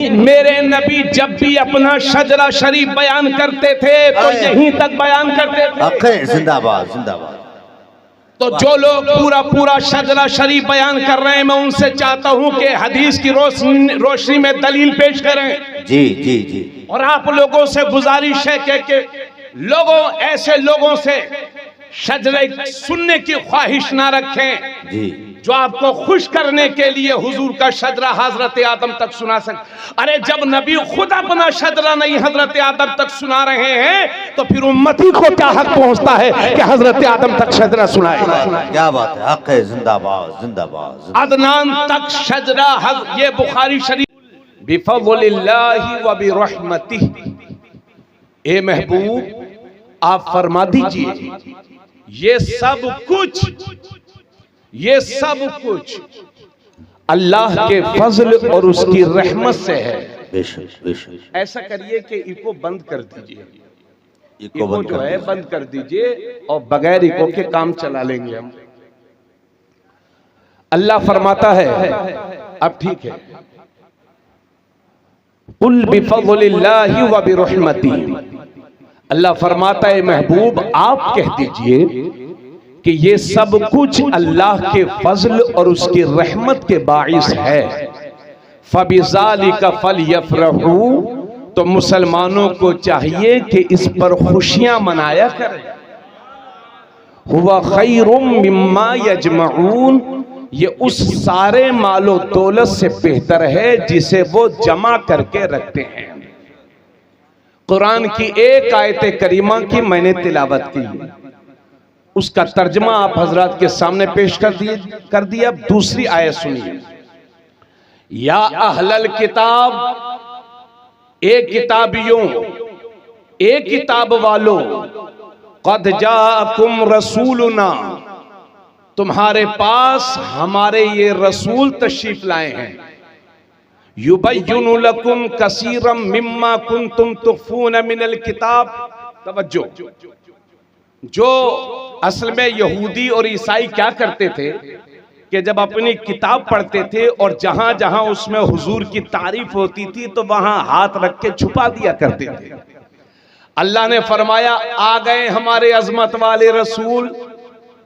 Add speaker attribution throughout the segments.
Speaker 1: मेरे नबी जब भी अपना शजरा शरीफ बयान करते थे तो यहीं तक बयान करते थे।
Speaker 2: जिंदाबाद जिंदाबाद।
Speaker 1: तो जो लोग पूरा पूरा शजरा शरीफ बयान कर रहे हैं, मैं उनसे चाहता हूं कि हदीस की रोशनी में दलील पेश करें।
Speaker 2: जी जी जी।
Speaker 1: और आप लोगों से गुजारिश है कि लोगों ऐसे लोगों से शजरे सुनने की ख्वाहिश ना रखें
Speaker 2: जी,
Speaker 1: जो आपको खुश करने के लिए हुजूर का शजरा हजरत आदम तक सुना सके। अरे जब नबी खुद अपना शजरा नहीं हजरत आदम तक सुना रहे हैं तो फिर उम्मती को क्या हक पहुंचता है कि हजरत आदम तक शजरा सुनाए?
Speaker 2: क्या बात है, हक है, जिंदाबाद जिंदाबाद।
Speaker 1: अदनान तक शजरा ये बुखारी शरीफ बिफज़लिल्लाहि व बिरहमतिही। ए महबूब आप फरमा दीजिए ये सब कुछ अल्लाह के फजल और उसकी रहमत से है।
Speaker 2: बेशक बेशक।
Speaker 1: ऐसा करिए कि इको बंद कर दीजिए,
Speaker 2: इको बंद
Speaker 1: जो है
Speaker 2: कर
Speaker 1: बंद कर दीजिए और बगैर इको के काम चला लेंगे हम। अल्लाह फरमाता है, अब ठीक है, कुल बिफज़लिल्लाहि व बिरहमतिही। अल्लाह फरमाता है महबूब आप कह दीजिए कि ये सब कुछ अल्लाह के फजल और उसकी रहमत के बाइस है। फबिज़ालिका फलयफ़रहू, तो मुसलमानों को चाहिए कि इस पर खुशियां मनाया करें। हुवा खैरुम मिम्मा यजमऊन, ये उस सारे मालो दौलत से बेहतर है जिसे वो जमा करके रखते हैं। कुरान की एक आयत करीमा की मैंने तिलावत की, उसका तर्जमा आप हजरात के सामने पेश कर दिया। अब दूसरी आयत सुनिए। या अहलल किताब, ए किताबियों, ए किताब वालों, क़द जाअकुम रसूलुना, तुम्हारे पास हमारे ये रसूल तशरीफ लाए हैं। युबय्यिनु लकुम कसीरम मिम्मा कुंतुम तुख्फून मिनल किताब। तवज्जो, जो असल में यहूदी और ईसाई क्या करते थे कि जब अपनी किताब पढ़ते थे और जहां जहां उसमें हुजूर की तारीफ होती थी तो वहां हाथ रख के छुपा दिया करते थे। अल्लाह ने फरमाया आ गए हमारे अजमत वाले रसूल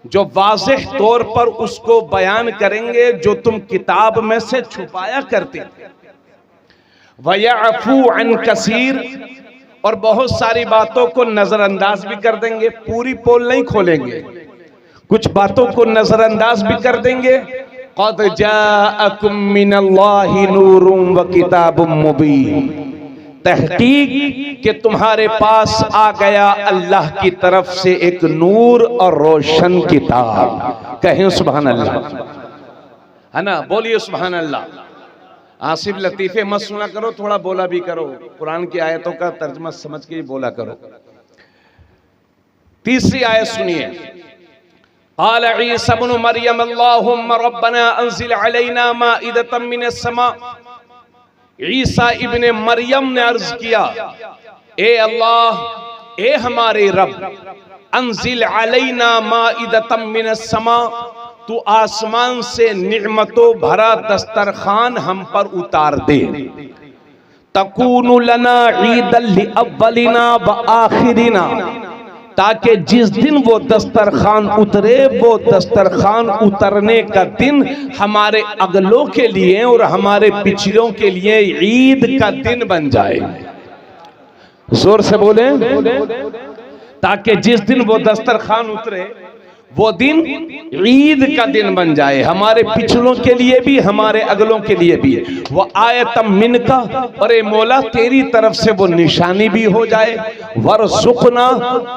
Speaker 1: जो वाज़ेह तौर पर उसको बयान करेंगे जो तुम किताब में से छुपाया करते थे। वयअफू अन कसीर, और बहुत सारी बातों को नजरअंदाज भी कर देंगे, पूरी पोल नहीं खोलेंगे, कुछ बातों को नजरअंदाज भी कर देंगे। क़द जाअकुम मिनल्लाहि नूरुम व किताबुम मुबीन, तहकीक कि तुम्हारे पास आ गया अल्लाह की तरफ से एक नूर और रोशन किताब। कहें सुभान अल्लाह, है ना? बोलिए सुभान अल्लाह। आसिफ लतीफे मत सुना करो, थोड़ा बोला भी करो, कुरान की आयतों का तर्जुमा समझ के ही बोला करो। तीसरी आयत सुनिए। क़ाल ईसा इब्न मरियम अल्लाहुम्मा रब्बना अंज़िल अलैना माइदतम मिनस समा। ईसा इब्ने मरियम ने अर्ज किया, ए अल्लाह, ए हमारे रब, अंज़िल अलैना माइदतम मिनस समा, तू आसमान से निअमतों भरा दस्तरखान हम पर उतार दे। तकूनु लना ईदल लिअव्वलिना व आखिरिना, ताकि जिस दिन वो दस्तरखान उतरे वो दस्तरखान उतरने का दिन हमारे अगलों के लिए और हमारे पिछलों के लिए ईद का दिन बन जाए। जोर से बोले, ताकि जिस दिन वो दस्तरखान उतरे वो दिन ईद का दिन बन जाए, हमारे पिछलों के लिए भी हमारे अगलों के लिए भी। वो आयतम मिनका, और ए मौला तेरी तरफ से वो निशानी भी हो जाए। वरज़ुक़ना,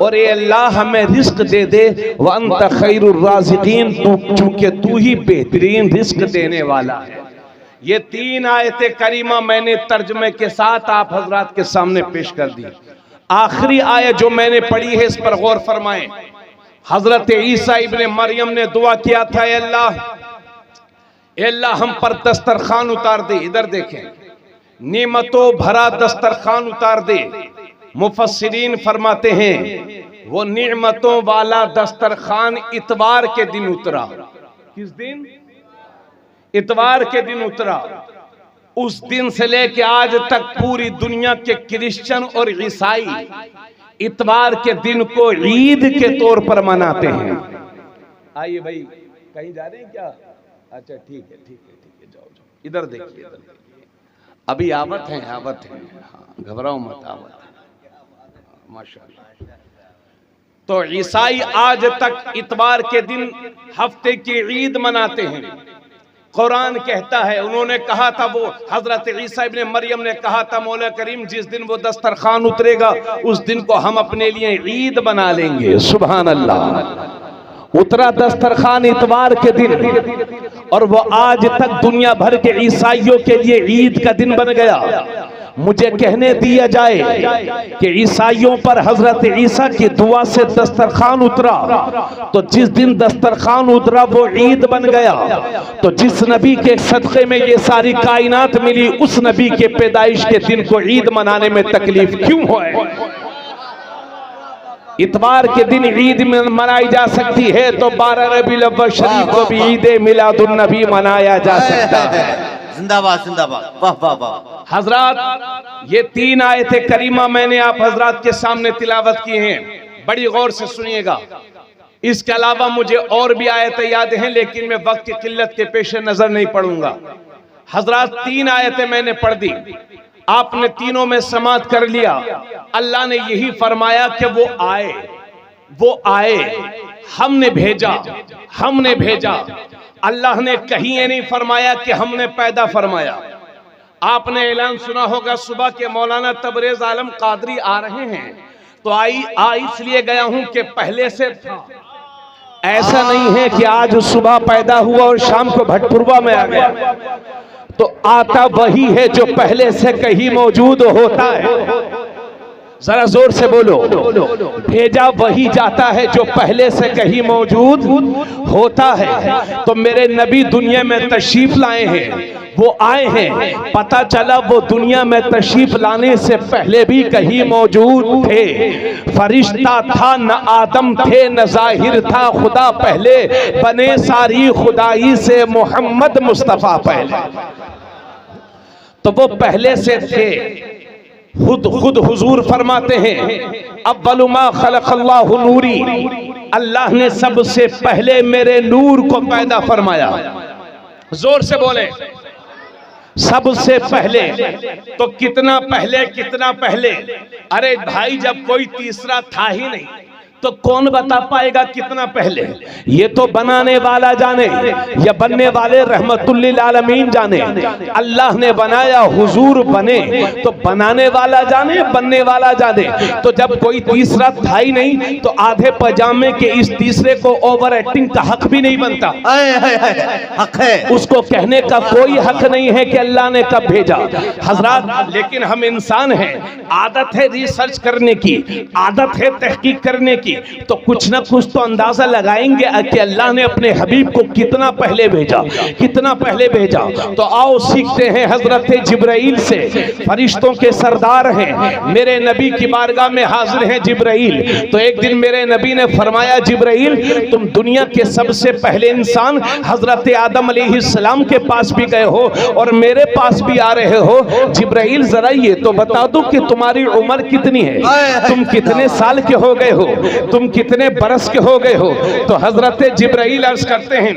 Speaker 1: और ए अल्लाह हमें रिस्क दे दे। व अंत खैरुर राज़िक़ीन, तू चूंकि तू ही बेहतरीन रिस्क देने वाला है। ये तीन आयतें करीमा मैंने तर्जुमे के साथ आप हजरात के सामने पेश कर दी। आखिरी आयत जो मैंने पढ़ी है इस पर गौर फरमाएं। हजरत ईसा इब्ने मरियम ने दुआ किया था, अल्लाह हम पर दस्तरखान उतार दे। इधर देखें, नेमतों भरा दस्तरखान उतार दे। मुफस्सिरीन फरमाते हैं वो नेमतों वाला दस्तरखान इतवार के दिन उतरा। किस दिन? इतवार के दिन उतरा। उस दिन से लेके आज तक पूरी दुनिया के क्रिश्चियन और ईसाई इतवार के दिन को ईद के तौर पर मनाते हैं। आइए भाई, कहीं जा रहे हैं क्या? अच्छा ठीक है, जाओ इधर देखिए, अभी आवत है, हाँ, घबराओ मत, आवत है माशाअल्लाह। तो ईसाई आज तक इतवार के दिन हफ्ते की ईद मनाते हैं। कुरान कहता है, उन्होंने कहा था, वो हजरत ईसा इब्ने मरियम ने कहा था, मौला करीम जिस दिन वो दस्तरखान उतरेगा उस दिन को हम अपने लिए ईद बना लेंगे। सुभान अल्लाह। उतरा दस्तरखान इतवार के दिन और वो आज तक दुनिया भर के ईसाइयों के लिए ईद का दिन बन गया। मुझे कहने दिया जाए कि ईसाइयों पर हजरत ईसा की दुआ से दस्तरखान उतरा, तो जिस दिन दस्तरखान उतरा वो ईद बन गया। तो जिस नबी के सदक़े में ये सारी कायनात मिली, उस नबी के पैदाइश के दिन को ईद मनाने में तकलीफ क्यों है? इतवार के दिन ईद में मनाई जा सकती है, तो 12 रबीउल अव्वल शरीफ को भी ईद मिलादुन नबी मनाया जा सकता है।
Speaker 2: जिंदाबाद जिंदाबाद, वाह वाह वाह।
Speaker 1: हजरात, ये 3 आयते करीमा मैंने आप हजरात के सामने तिलावत की हैं, बड़ी गौर से सुनिएगा। इसके अलावा मुझे और भी आयतें याद हैं, लेकिन मैं वक्त की किल्लत के पेश नजर नहीं पढ़ूंगा। हजरात, 3 आयतें मैंने पढ़ दी, आपने तीनों में समात कर लिया। अल्लाह ने यही फरमाया कि वो आए, हमने भेजा। अल्लाह ने कहीं ये नहीं फरमाया कि हमने पैदा फरमाया। आपने ऐलान सुना होगा, सुबह के मौलाना तबरेज आलम कादरी आ रहे हैं, तो आ इसलिए गया हूं कि पहले से था। ऐसा नहीं है कि आज सुबह पैदा हुआ और शाम को भटपुरवा में आ गया। तो आता वही है जो पहले से कहीं मौजूद होता है। जरा जोर से बोलो, भेजा वही जाता है जो पहले से कहीं मौजूद होता है। तो मेरे नबी दुनिया में तशरीफ लाए हैं, वो आए हैं, पता चला वो दुनिया में तशरीफ लाने से पहले भी कहीं मौजूद थे। फरिश्ता था न आदम थे, न जाहिर था खुदा पहले, बने सारी खुदाई से मोहम्मद मुस्तफा पहले। तो वो पहले से थे। खुद हुजूर फरमाते हैं, अव्वलु मा खलक़ल्लाहु नूरी, अल्लाह ने सबसे पहले मेरे नूर को पैदा फरमाया। जोर से बोले, सबसे पहले। तो कितना पहले? अरे भाई, जब कोई तीसरा था ही नहीं तो कौन बता पाएगा कितना पहले? ये तो बनाने वाला जाने या बनने वाले रहमतुल्लिल आलमीन जाने। अल्लाह ने बनाया, हुजूर बने, तो बनाने वाला जाने, बनने वाला जाने। तो जब कोई तीसरा था ही नहीं तो आधे पजामे के इस तीसरे को ओवर एक्टिंग का हक भी नहीं बनता।
Speaker 2: हक है,
Speaker 1: उसको कहने का कोई हक नहीं है कि अल्लाह ने कब भेजा। हजरात, लेकिन हम इंसान हैं, आदत है रिसर्च करने की, आदत है तहकीक करने की, तो कुछ ना कुछ तो अंदाजा लगाएंगे कि अल्लाह ने अपने हबीब को कितना पहले भेजा। तो आओ सीखते हैं हजरत जिब्राइल से। फरिश्तों के सरदार हैं, मेरे नबी की बारगाह में हाजिर हैं जिब्राइल। तो एक दिन मेरे नबी ने फरमाया, जिब्राइल तुम दुनिया के सबसे पहले इंसान हजरत आदम अलैहिस्सलाम के पास भी गए हो और मेरे पास भी आ रहे हो। जिब्राइल जरा ये तो बता दो कि तुम्हारी उम्र कितनी है, तुम कितने साल के हो गए हो, तुम कितने बरस के हो गए हो। तो हजरत जिब्राइल अर्ज करते हैं,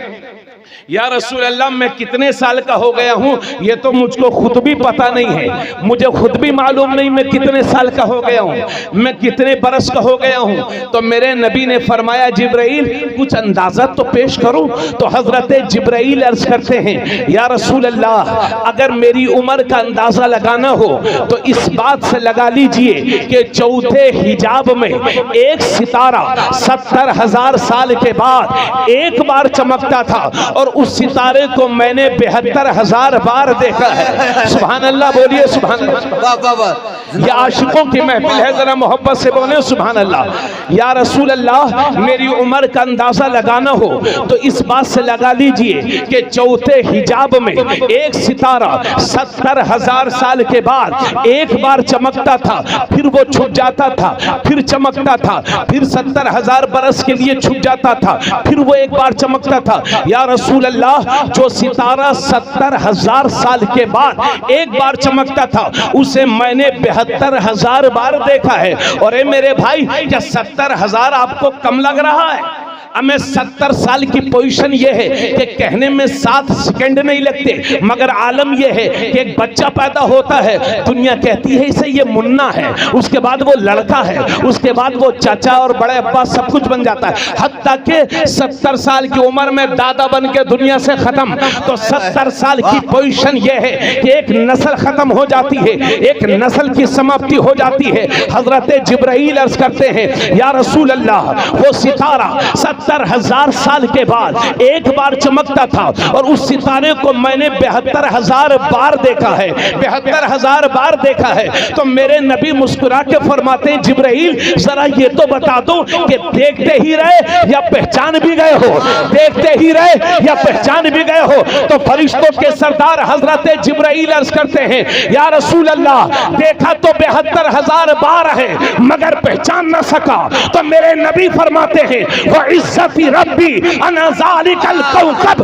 Speaker 1: या रसूल अल्लाह मैं कितने साल का हो गया हूँ ये तो मुझको खुद भी पता नहीं है, मुझे खुद भी मालूम नहीं मैं कितने साल का हो गया हूँ, मैं कितने बरस का हो गया हूँ। तो मेरे नबी ने फरमाया, जिब्राइल कुछ अंदाजा तो पेश करूँ। तो हजरत जिब्राइल अर्ज करते हैं, या रसूल अल्लाह अगर मेरी उम्र का अंदाजा लगाना हो तो इस बात से लगा लीजिए कि चौथे हिजाब में एक सितारा 70,000 साल के बाद एक बार चमकता था और उस सितारे को मैंने 72,000 बार देखा है। सुभान अल्लाह बोलिए, सुभान अल्लाह। ये आशिकों की महफिल है, जरा मोहब्बत से बोले सुभान अल्लाह। या रसूल अल्लाह, मेरी उम्र का अंदाजा लगाना हो तो इस बात से लगा लीजिए कि चौथे हिजाब में एक सितारा 70,000 साल के बाद एक बार चमकता था, फिर वो छुप जाता था, फिर चमकता था, फिर 70,000 बरस के लिए छुप जाता था, फिर वो एक बार चमकता था। या रसूल अल्लाह, जो सितारा 70,000 साल के बाद एक बार चमकता था उसे मैंने 72,000 बार देखा है। और ए मेरे भाई, क्या 70,000 आपको कम लग रहा है? हमें 70 साल की पोजीशन ये है कि कहने में 7 सेकंड नहीं लगते, मगर आलम ये है कि एक बच्चा पैदा होता है, दुनिया कहती है इसे ये मुन्ना है, उसके बाद वो लड़का है, उसके बाद वो चाचा और बड़े अब्बा सब कुछ बन जाता है, हत्ता के 70 साल की उम्र में दादा बन के दुनिया से खत्म। तो 70 साल की पोजीशन ये है कि एक नस्ल खत्म हो जाती है, एक नस्ल की समाप्ति हो जाती है। हजरत जिब्राइल अर्ज करते हैं, या रसूल अल्लाह, वो सितारा 70,000 साल के बाद एक बार चमकता था और उस सितारे को मैंने 72,000 बार देखा है, 72,000 बार देखा है। तो मेरे नबी मुस्कुरा के फरमाते हैं, जिब्राइल जरा ये तो बता दो कि देखते ही रहे या पहचान भी गए हो, देखते ही रहे या पहचान भी गए हो। तो फरिश्तों के सरदार हजरत जिब्राइल अर्ज करते हैं, या रसूल अल्लाह, देखा तो 72,000 बार है मगर पहचान न सका। तो मेरे नबी फरमाते हैं, वह इज्जती रब्बी अना ज़ालिकल कौकब,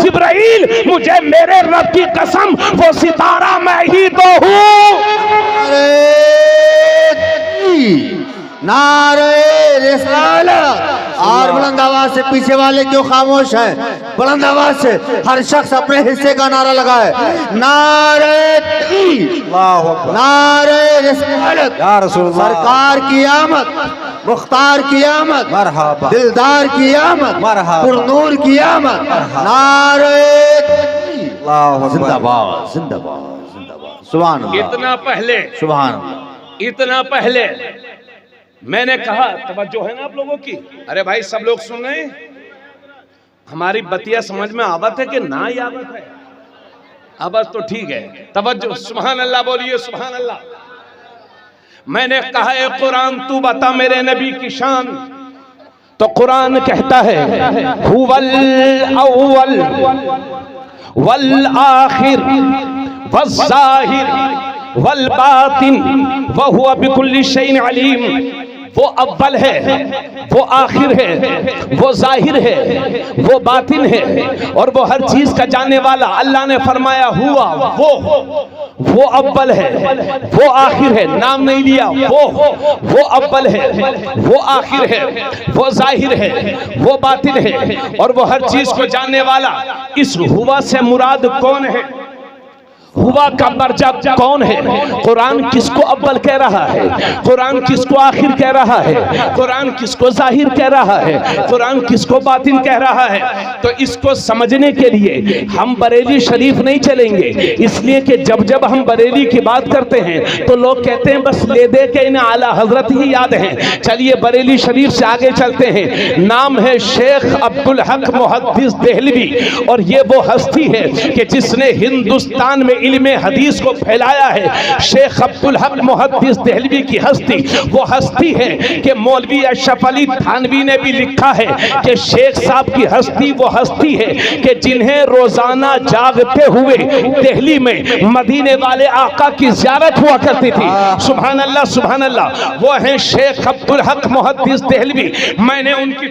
Speaker 1: जिब्राइल मुझे मेरे रब की कसम वो सितारा मैं ही तो हूँ।
Speaker 2: नारे रिसालत। और बुलंद आवाज से पीछे वाले क्यों खामोश हैं? बुलंद आवाज से हर शख्स अपने हिस्से का नारा लगाए। नारे नारे रिसालत, या रसूलुल्लाह, सरकार की आमद, मुख्तार की आमद, मरहबा, दिलदार की आमद, मरहबा, पुरनूर की आमद, नारे जिंदाबाद जिंदाबाद जिंदाबाद। सुभान अल्लाह।
Speaker 1: इतना पहले मैंने कहा, तवज्जो है ना आप लोगों की? अरे भाई सब लोग सुन रहे हैं? हमारी बतिया समझ में आवत है कि ना ही आवत है? आवाज तो ठीक है, तवज्जो, सुभान अल्लाह बोलिए, सुभान अल्लाह। मैंने कहा, ए कुरान तू बता मेरे नबी की शान। तो कुरान कहता है, हुवल अव्वल वल आखिर वज़्ज़ाहिर वल बातिन व हुवा बिकुल्लि शैइन अलीम। वो अव्वल है, वो आखिर है, वो जाहिर है, वो बातिन है और वो हर चीज का जानने वाला। अल्लाह ने फरमाया हुआ, वो अव्वल है, वो आखिर है, नाम नहीं लिया, वो अव्वल है, वो आखिर है, वो जाहिर है, वो बातिन है और वो हर चीज को जानने वाला। इस हुआ से मुराद कौन है? हुआ का दर्जा कौन है? कुरान किसको अव्वल कह रहा है? कुरान किसको आखिर कह रहा है? कुरान किसको जाहिर कह रहा है? कुरान किसको बातिन कह रहा है? तो इसको समझने के लिए हम बरेली शरीफ नहीं चलेंगे, इसलिए कि जब जब हम बरेली की बात करते हैं तो लोग कहते हैं बस ले दे के इन्हें आला हजरत ही याद हैं। चलिए बरेली शरीफ से आगे चलते हैं। नाम है शेख अब्दुल हक मुहद्दिस देहलवी और ये वो हस्ती है कि जिसने हिंदुस्तान में इल्मे हदीस को फैलाया है। शेख अब्दुल हक मुहद्दिस देहलवी की हस्ती वो हस्ती है कि मौलवी अशरफ अली थानवी ने भी लिखा है कि शेख साहब की हस्ती वो हस्ती है कि जिन्हें रोजाना जागते हुए दिल्ली में मदीने वाले आका की ज़ियारत हुआ करती थी। सुभान अल्लाह, सुभान अल्लाह। वो हैं शेख अब्दुल हक मुहद्दिस देहलवी। मैंने उनकी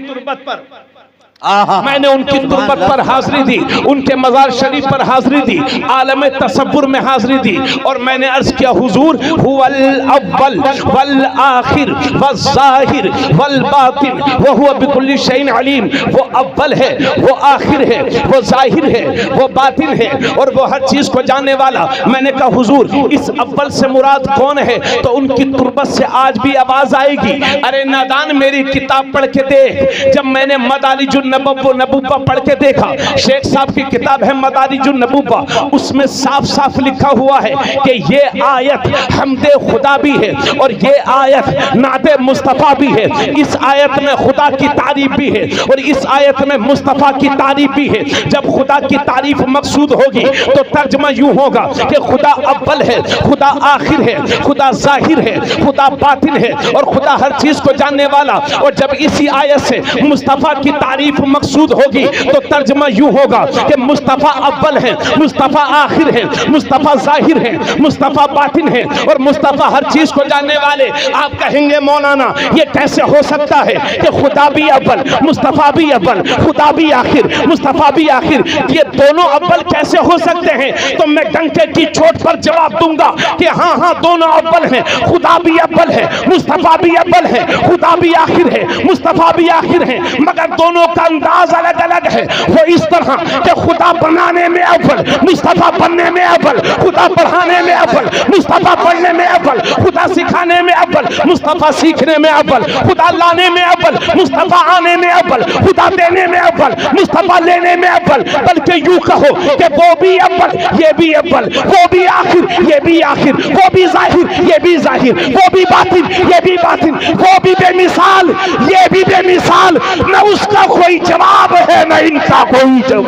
Speaker 1: तुरबत पर हाजिरी दी, उनके मज़ार शरीफ पर हाजिरी दी, आलम तसव्वुर में हाजिरी दी और मैंने अर्ज किया, हुजूर हुवल अव्वल वल आखिर वज़्ज़ाहिर वल बातिन व हुवा बिकुल्लि शैइन अलीम। वो अव्वल है, वो आखिर है, वो ज़ाहिर है, वो बातिन है और वो हर चीज़ को जानने वाला। मैंने कहा हुजूर इस अव्वल से मुराद कौन है? तो उनकी तुरबत से आज भी आवाज़ आएगी, अरे नादान मेरी किताब पढ़ के देख। जब मैंने मदारिजुन नबूबा पढ़ के देखा, शेख साहब की किताब है मदारिजुन नबूबा, उसमें साफ साफ लिखा हुआ है कि ये आयत हमदे खुदा भी है और ये आयत नाते मुस्तफ़ा भी है। इस आयत में खुदा की तारीफ भी है और इस आयत में मुस्तफ़ा की तारीफ भी है। जब खुदा की तारीफ मकसूद होगी तो तर्जमा यूं होगा कि खुदा अव्वल है, खुदा आखिर है, खुदा जाहिर है, खुदा बातिन है और खुदा हर चीज को जानने वाला। और जब इसी आयत से मुस्तफ़ा की तारीफ मकसूद होगी तो तर्जमा यूं होगा कि मुस्तफ़ा अव्वल है, मुस्तफ़ा आखिर है, मुस्तफ़ा जाहिर है, मुस्तफ़ा बातिन है और मुस्तफ़ा हर चीज को जानने वाले। आप कहेंगे मौलाना ये कैसे हो सकता है कि खुदा भी अव्वल, मुस्तफ़ा भी अव्वल, खुदा भी आखिर, मुस्तफ़ा भी आखिर, ये दोनों अव्वल कैसे हो सकते हैं? तो मैं डंके की चोट पर जवाब दूंगा कि हाँ हाँ दोनों अव्वल हैं। खुदा भी अव्वल है, मुस्तफ़ा भी अव्वल है, खुदा भी आखिर है, मुस्तफ़ा भी आखिर है, मगर दोनों का अंदाज अलग अलग है। वो इस तरह कि खुदा बनाने में अव्वल, मुस्तफ़ा बनने में अव्वल, खुदा पढ़ाने में अव्वल, मुस्तफ़ा पढ़ने में अव्वल, खुदा सिखाने में अव्वल, मुस्तफ़ा सीखने में अव्वल, खुदा लाने में अव्वल, मुस्तफ़ा आने में अव्वल, खुदा देने में अव्वल, मुस्तफ़ा लेने में अव्वल। बल्कि यूं कहो कि वो भी अव्वल, ये भी अव्वल, वो भी आखिर, ये भी आखिर, वो भी जाहिर, ये भी जाहिर, वो भी बातिन, ये भी बातिन, वो भी बेमिसाल, ये भी बेमिसाल। न उसका कोई जवाब है न इनका कोई जवाब।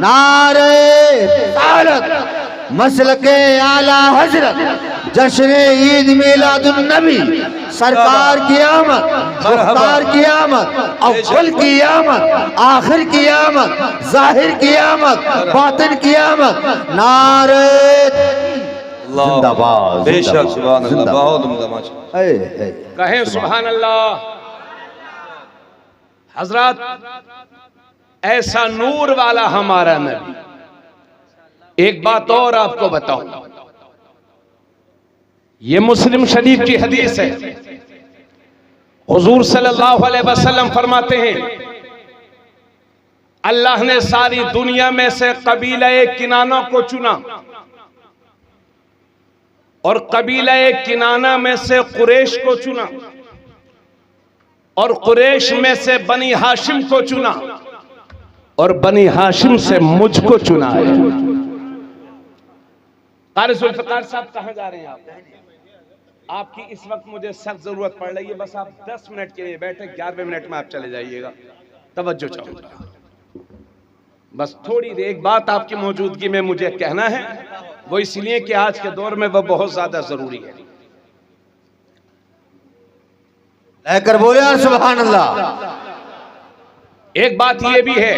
Speaker 2: नारे तारक मसलके आला हजरत जश्न ईद मिलादुन नबी, सरकार की आमद, मुख्तार की आमद, अव्वल की आमद, आखिर की आमद, जाहिर की आमद, बातिन की आमद। नारे जिंदाबाद,
Speaker 3: बेशक सुभान अल्लाह, बहुत उम्दा माशाअल्लाह।
Speaker 1: कहें सुभान अल्लाह। हजरत ऐसा नूर वाला हमारा नबी। एक बात और आपको बताऊं, ये मुस्लिम शरीफ की हदीस है। हुजूर सल्लल्लाहु अलैहि वसल्लम फरमाते हैं अल्लाह ने सारी दुनिया में से कबीला किनाना को चुना और कबीला किनाना में से कुरैश को चुना और कुरैश में से बनी हाशिम को चुना और बनी हाशिम से मुझको चुना है। क़ारी जुल्फ़िकार साहब कहाँ जा रहे हैं आप? आपकी इस वक्त मुझे सख्त जरूरत पड़ रही है, बस आप 10 मिनट के लिए बैठे, 11वें मिनट में आप चले जाइएगा। तवज्जो चाहूंगा, बस थोड़ी देर। एक बात आपकी मौजूदगी में मुझे कहना है, वो इसलिए कि आज के दौर में वो बहुत ज्यादा जरूरी है।
Speaker 2: लेकर बोले यार सुभान अल्लाह।
Speaker 1: एक बात यह भी है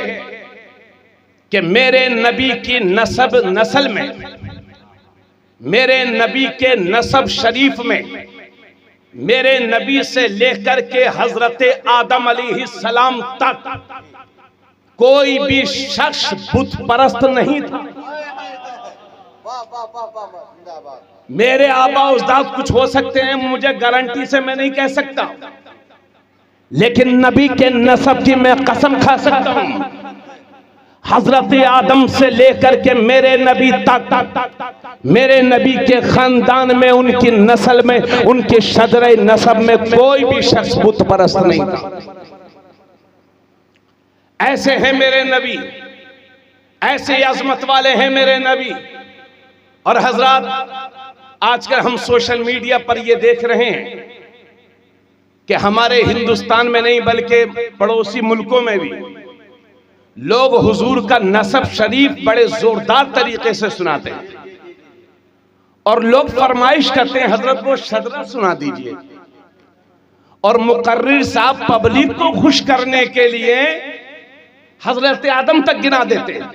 Speaker 1: कि मेरे नबी की नस्ल में, मेरे नबी के नसब शरीफ में, मेरे नबी से लेकर के हजरत आदम अलैहिस्सलाम तक कोई भी शख्स बुत परस्त नहीं था। मेरे आबा उस्ताद कुछ हो सकते हैं, मुझे गारंटी से मैं नहीं कह सकता, लेकिन नबी के नसब की मैं कसम खा सकता हूं। हजरत आदम से लेकर के मेरे नबी तक, मेरे नबी के खानदान में, उनकी नस्ल में, उनके शजरे नसब में कोई भी शख्स बुत परस्त नहीं था। ऐसे हैं मेरे नबी, ऐसे अजमत वाले हैं मेरे नबी। और हजरत आजकल हम सोशल मीडिया पर ये देख रहे हैं कि हमारे हिंदुस्तान में नहीं बल्कि पड़ोसी मुल्कों में भी लोग हुजूर का नसब शरीफ बड़े जोरदार तरीके से सुनाते हैं और लोग फरमाइश करते हैं हजरत वो शजरा सुना दीजिए। और मुकर्रिर साहब पब्लिक को खुश करने के लिए हजरत आदम तक गिना देते हैं।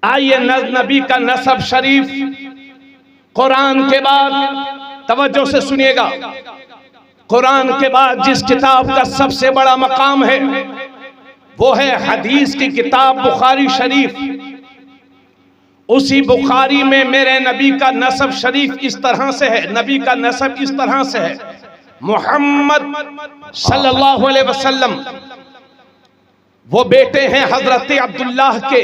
Speaker 1: आइए नबी का नसब शरीफ कुरान के बाद, तवज्जो से सुनिएगा, कुरान के बाद जिस किताब का सबसे बड़ा मकाम है वो है हदीस की किताब बुखारी शरीफ। उसी बुखारी में मेरे नबी का नसब शरीफ इस तरह से है, नबी का नसब इस तरह से है, मोहम्मद सल्लल्लाहु अलैहि वसल्लम वो बेटे हैं हजरत अब्दुल्लाह के,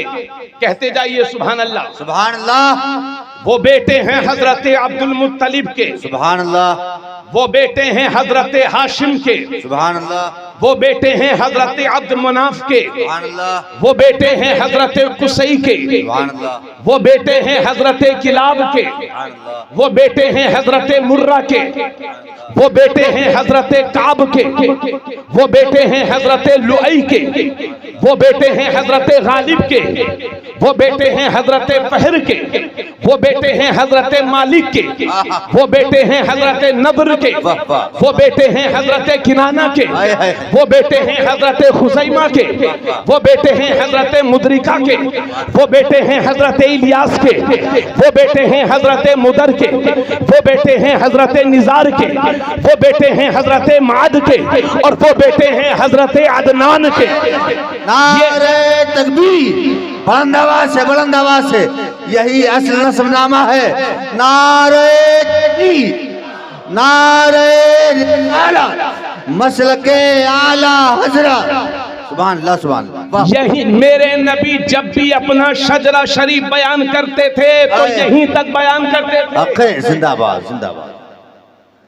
Speaker 1: कहते जाइए सुभान अल्लाह
Speaker 2: सुभान अल्लाह।
Speaker 1: वो बेटे हैं हजरत अब्दुल मुत्तलिब के,
Speaker 2: सुभान अल्लाह।
Speaker 1: वो बेटे हैं हजरत हाशिम के,
Speaker 2: सुभान अल्लाह,
Speaker 1: वो बेटे हैं हजरत अब्द मनाफ के,
Speaker 2: सुभान अल्लाह,
Speaker 1: वो बेटे हैं हजरत कुसई के,
Speaker 2: सुभान अल्लाह,
Speaker 1: वो बेटे हैं हजरत किलाब के,
Speaker 2: सुभान अल्लाह,
Speaker 1: वो बेटे हैं हजरत मुर्रा के, वो बेटे हैं हजरत काब के, वो बेटे हैं हजरत लुई के, वो बेटे हैं हजरत गालिब के, वो बेटे हैं हजरत फहर के, वो बेटे हैं हजरत मालिक के, वो बेटे हैं हजरत नबर के, वो बेटे हैं हजरत किनाना के, वो बेटे हैं हजरत खुसैमा के, वो बेटे हैं हजरत मुदरिका के, वो बेटे हैं हजरत इलियास के, वो बेटे हैं हजरत मुदर के, वो बेटे हैं हजरत निजार के, वो बेटे हैं हजरत माद के, और वो बेटे हैं हजरत अदनान के।
Speaker 2: नारे तकबीर, बुलंद आवाज से यही असल नस्बनामा है। नारे तकबीर, नारे आला, मसलके आला हजरत, सुभान अल्लाह, सुभान अल्लाह।
Speaker 1: यही मेरे नबी जब भी अपना शजरा शरीफ बयान करते थे तो यहीं तक बयान करते थे।
Speaker 2: अखे जिंदाबाद, जिंदाबाद।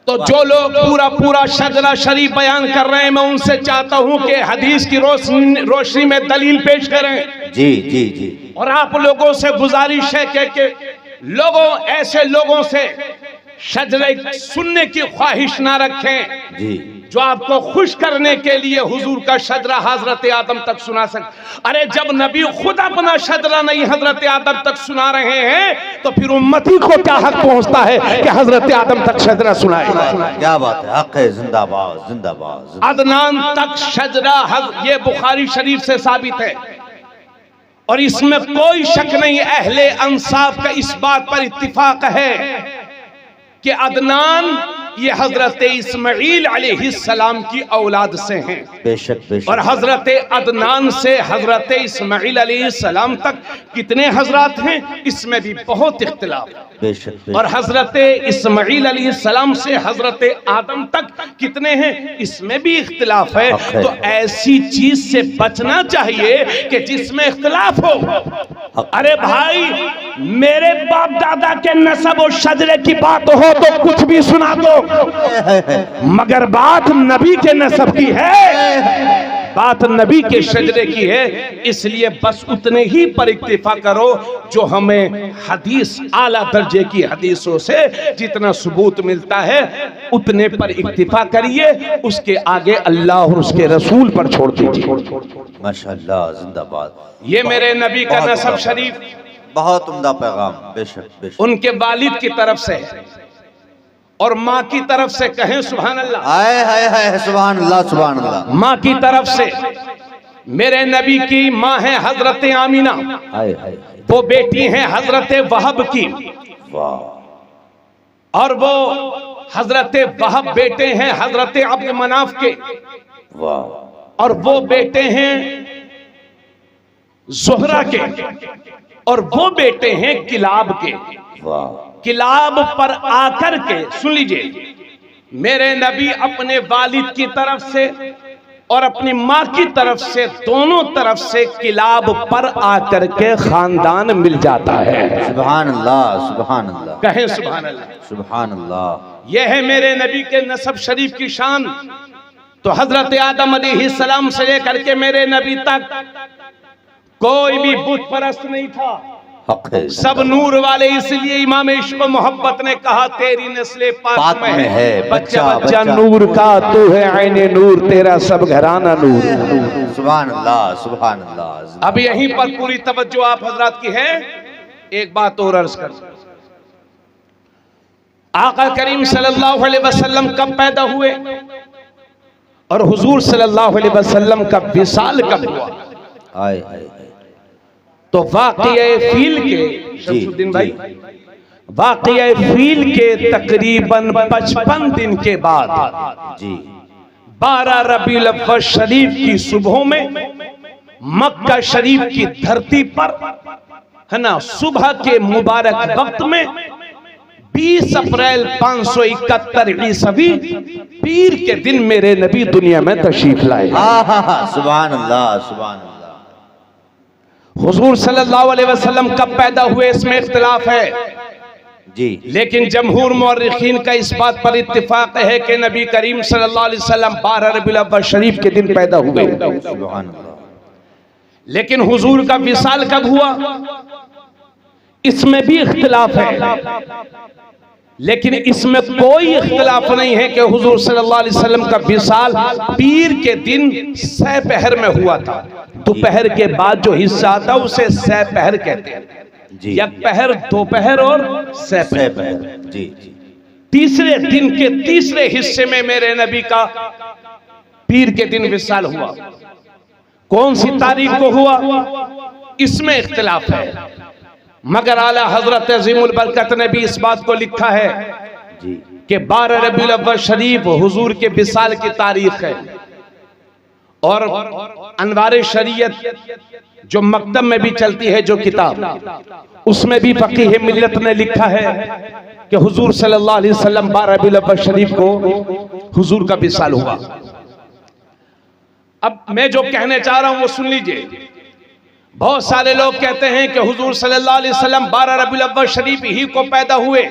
Speaker 1: तो जो लोग पूरा शजरा शरीफ बयान कर रहे हैं, मैं उनसे चाहता हूं कि हदीस की रोशनी में दलील पेश करें।
Speaker 2: जी जी जी।
Speaker 1: और आप लोगों से गुजारिश है कि लोगों, ऐसे लोगों से शजरे सुनने की ख्वाहिश ना रखें
Speaker 2: जी,
Speaker 1: जो आपको खुश करने के लिए हुजूर का शजरा हजरत आदम तक सुना सके। अरे जब नबी खुद अपना शजरा नहीं हजरत आदम तक सुना रहे हैं तो फिर उम्मती को क्या हक पहुंचता है कि हजरत आदम तक शजरा सुनाए?
Speaker 2: क्या बात है, हक है, जिंदाबाद, जिंदाबाद।
Speaker 1: अदनान तक शजरा ये बुखारी शरीफ से साबित है और इसमें कोई शक नहीं। अहले अंसाब का इस बात पर इत्तिफाक है कि अदनान ये हजरत इस्माइल अलैहिस्सलाम की औलाद से हैं।
Speaker 2: बेशक बेशक।
Speaker 1: और हजरत अदनान से हजरत इस्माइल अलैहिस्सलाम तक कितने हजरात हैं, इसमें भी बहुत इख्तिलाफ है।
Speaker 2: बेशक बेशक।
Speaker 1: और हजरत इस्माइल अलैहिस्सलाम से हजरत आदम तक कितने हैं, इसमें भी इख्तिलाफ है। तो ऐसी चीज से बचना चाहिए कि जिसमें इख्तिलाफ हो। अरे भाई, मेरे बाप दादा के नसब और शजरे की बात हो तो कुछ भी सुना दो, मगर बात नबी के नसब की है, बात नबी के शजरे की है। इसलिए बस उतने ही पर इक्तिफा करो जो हमें हदीस आला दर्जे की हदीसों से जितना सबूत मिलता है उतने पर इक्तिफा करिए, उसके आगे अल्लाह और उसके रसूल पर छोड़ दीजिए।
Speaker 2: माशाअल्लाह, जिंदाबाद।
Speaker 1: ये मेरे नबी का नसब शरीफ
Speaker 2: बहुत उम्दा पैगाम। बेशक बेशक।
Speaker 1: उनके वालिद की तरफ से और माँ की तरफ से, कहें सुभान अल्लाह।
Speaker 2: हाय हाय हाय, सुभान अल्लाह, सुभान अल्लाह।
Speaker 1: माँ की तरफ से मेरे नबी की माँ है हजरत आमीना,
Speaker 2: हाय हाय।
Speaker 1: वो बेटी है हजरत वहब की,
Speaker 2: वाह।
Speaker 1: और वो हजरत वहब बेटे हैं हजरत अब्द मनाफ के,
Speaker 2: वाह।
Speaker 1: और वो बेटे हैं ज़ुहरा के, और वो बेटे हैं किलाब के।
Speaker 2: वाह।
Speaker 1: किलाब पर आकर के सुन लीजिए, मेरे नबी अपने वालिद की तरफ से और अपनी माँ की तरफ से, दोनों तरफ से किलाब पर आकर के खानदान मिल जाता है।
Speaker 2: सुभान अल्लाह, सुभान अल्लाह।
Speaker 1: कहें सुभान अल्लाह,
Speaker 2: सुभान अल्लाह।
Speaker 1: यह है मेरे नबी के नसब शरीफ की शान। तो हजरत आदम अलैहिस्सलाम से लेकर के मेरे नबी तक कोई भी बुत परस्त नहीं था, सब नूर वाले। इसलिए इमाम इश्क मोहब्बत ने कहा, तेरी नस्ले पाक में है, बच्चा बच्चा नूर का, तू है आईने नूर, तेरा सब घराना नूर।
Speaker 2: सुभान अल्लाह, सुभान अल्लाह।
Speaker 1: अब यहीं पर पूरी तवज्जो आप हजरात की है। एक बात और अर्ज कर, आका करीम सल्लल्लाहु अलैहि वसल्लम कब पैदा हुए और हुजूर सल्लल्लाहु अलैहि वसल्लम का विसाल कब हुआ?
Speaker 2: आए आए।
Speaker 1: तो वाक़िया फील के, शमसुद्दीन भाई, वाक़िया फील के तकरीबन 55 दिन के बाद
Speaker 2: जी
Speaker 1: 12 रबीउल अव्वल शरीफ की सुबह में मक्का शरीफ की धरती पर, है ना, सुबह के मुबारक वक्त में 20 अप्रैल 571 ईस्वी पीर के दिन मेरे नबी दुनिया में तशरीफ लाए।
Speaker 2: सुभान अल्लाह, सुभान अल्लाह।
Speaker 1: हुजूर सल्लल्लाहु अलैहि वसल्लम कब पैदा हुए इसमें इख्तिलाफ है,
Speaker 2: जी।
Speaker 1: लेकिन जमहूर मुअर्रिखीन का इस बात पर इत्तिफाक है कि नबी करीम सल्लल्लाहु अलैहि वसल्लम 12 रबीउल अव्वल शरीफ के दिन पैदा हुए।
Speaker 2: सुभान अल्लाह।
Speaker 1: लेकिन हुजूर का विसाल कब हुआ, इसमें भी इख्तिलाफ है। लेकिन इसमें कोई इख्तिलाफ नहीं है कि हुजूर सल्लल्लाहु अलैहि वसल्लम का विसाल पीर के दिन सहपहर में हुआ था। दोपहर के बाद जो हिस्सा आता है उसे सहपहर कहते हैं
Speaker 2: जी।
Speaker 1: या पहर, दोपहर और सहपहर।
Speaker 2: जी।
Speaker 1: तीसरे दिन के तीसरे हिस्से में मेरे नबी का पीर के दिन विसाल हुआ। कौन सी तारीख को हुआ इसमें इख्तिलाफ है, मगर आला हजरत अज़ीमुल बरकत ने भी इस बात को लिखा है
Speaker 2: जी
Speaker 1: कि 12 रबीउल अव्वल शरीफ हुजूर के विसाल की तारीख है। और अनवार शरीयत जो मकतब में भी चलती है जो किताब, उसमें भी फकीह मिल्लत ने लिखा है कि हुजूर सल्लल्लाहु अलैहि वसल्लम 12 रबीउल अव्वल शरीफ को हुजूर का विसाल हुआ। अब मैं जो कहने चाह रहा हूं वो सुन लीजिए। बहुत सारे लोग कहते हैं कि हुजूर सल्लल्लाहु अलैहि वसल्लम 12 रबीउल अव्वल शरीफ ही को पैदा हुए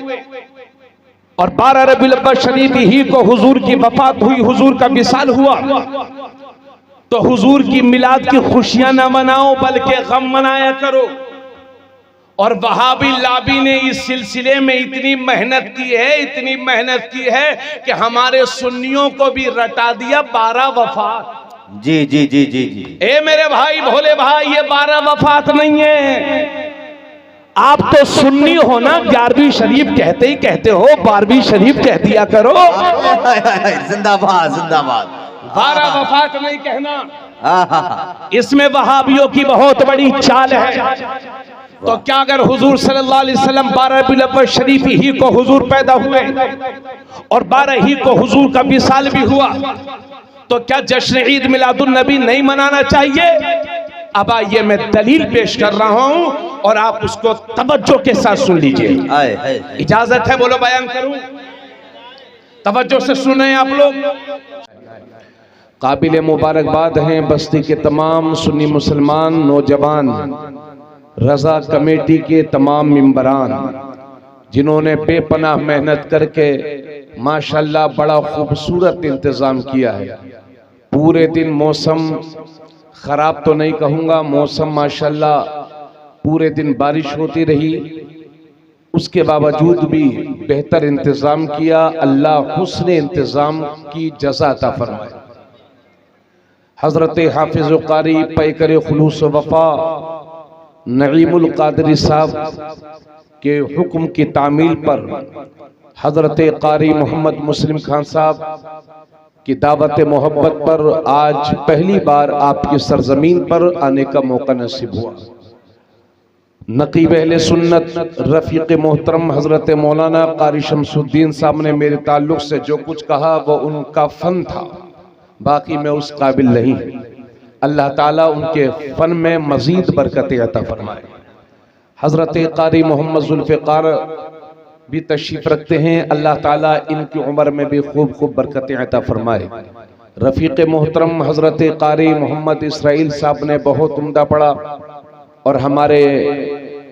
Speaker 1: और 12 रबीउल अव्वल शरीफ ही को हुजूर की वफात हुई, हुजूर का विसाल हुआ। तो हुजूर की मिलाद की खुशियां ना मनाओ बल्कि गम मनाया करो। और वहाबी लाबी ने इस सिलसिले में इतनी मेहनत की है, इतनी मेहनत की है कि हमारे सुन्नियों को भी रटा दिया 12 वफात।
Speaker 2: जी जी जी जी जी।
Speaker 1: ए मेरे भाई भोले भाई, ये 12 वफात नहीं है। आप तो सुन्नी हो ना, 11वीं शरीफ कहते ही कहते हो, 12वीं शरीफ कह दिया करो।
Speaker 2: जिंदाबाद जिंदाबाद।
Speaker 1: 12 वफात नहीं कहना, इसमें वहाबियों की बहुत बड़ी चाल है। तो क्या अगर हुजूर सल्लल्लाहु अलैहि वसल्लम 12 रबीउल अव्वल शरीफ ही को हुजूर पैदा हुए और 12 ही को हुजूर का विसाल भी हुआ, तो क्या जश्न ईद मिलादुन नबी नहीं मनाना चाहिए? अब आइए मैं दलील पेश कर रहा हूं और आप उसको तवज्जो के साथ सुन लीजिए। इजाजत है? बोलो बयान करूं? तवज्जो से सुने आप लोग। काबिल मुबारकबाद हैं बस्ती के तमाम सुन्नी मुसलमान नौजवान, रजा कमेटी के तमाम मेंबरान, जिन्होंने बेपनाह मेहनत करके माशाल्लाह बड़ा खूबसूरत इंतजाम किया है। पूरे दिन मौसम खराब तो नहीं कहूँगा, मौसम माशाल्लाह पूरे दिन बारिश होती रही, उसके बावजूद भी बेहतर इंतजाम किया। अल्लाह हुस्न इंतजाम की जज़ा अता फरमाए। हजरत हाफिज़ कारी पैकर खुलूस वफा नईमुल कादरी साहब के हुक्म की तामील पर हजरत कारी मोहम्मद मुस्लिम खान साहब की दावत मोहब्बत पर आज पहली बार आपकी सरजमीन पर आने का मौका नसीब हुआ। नकीब अहले सुन्नत रफ़ीक़ मोहतरम हजरत मौलाना कारी शमसुद्दीन साहब ने मेरे ताल्लुक़ से जो कुछ कहा वो उनका फ़न था, बाकी मैं उस काबिल नहीं। अल्लाह ताला उनके फ़न में मज़ीद बरकत अता फरमाए। हज़रत कारी मोहम्मद ज़ुल्फ़िकार भी तशरीफ़ रखते हैं, अल्लाह ताला इनकी उम्र में भी खूब खूब बरकत अता फरमाए। रफ़ीक़ मोहतरम हज़रत कारी मोहम्मद इसराइल साहब ने बहुत उम्दा पढ़ा और हमारे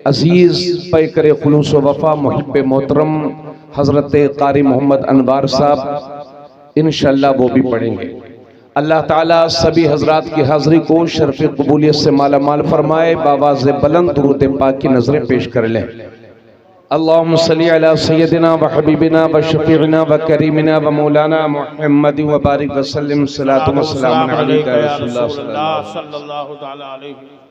Speaker 1: अज़ीज़ पैकर खुलूस वफ़ा मुहिब्ब मोहतरम हज़रत कारी मोहम्मद अनवार साहब इंशाअल्लाह वो भी पढ़ेंगे। अल्लाह ताला सभी हजरात की हाज़री को शर्फ़ कबूलियत से माला माल फरमाए। बावाज़ बुलंद दुरूद पाक की नज़रें पेश कर लें। अल्लाहुम्मा सल्ली अला सय्यदिना व हबीबिना व शफ़ीइना व करीमिना व मौलाना मुहम्मद व बारिक व सल्लिम सलातु व सलाम अलैका या रसूलल्लाह सल्लल्लाहु अलैहि वसल्लम।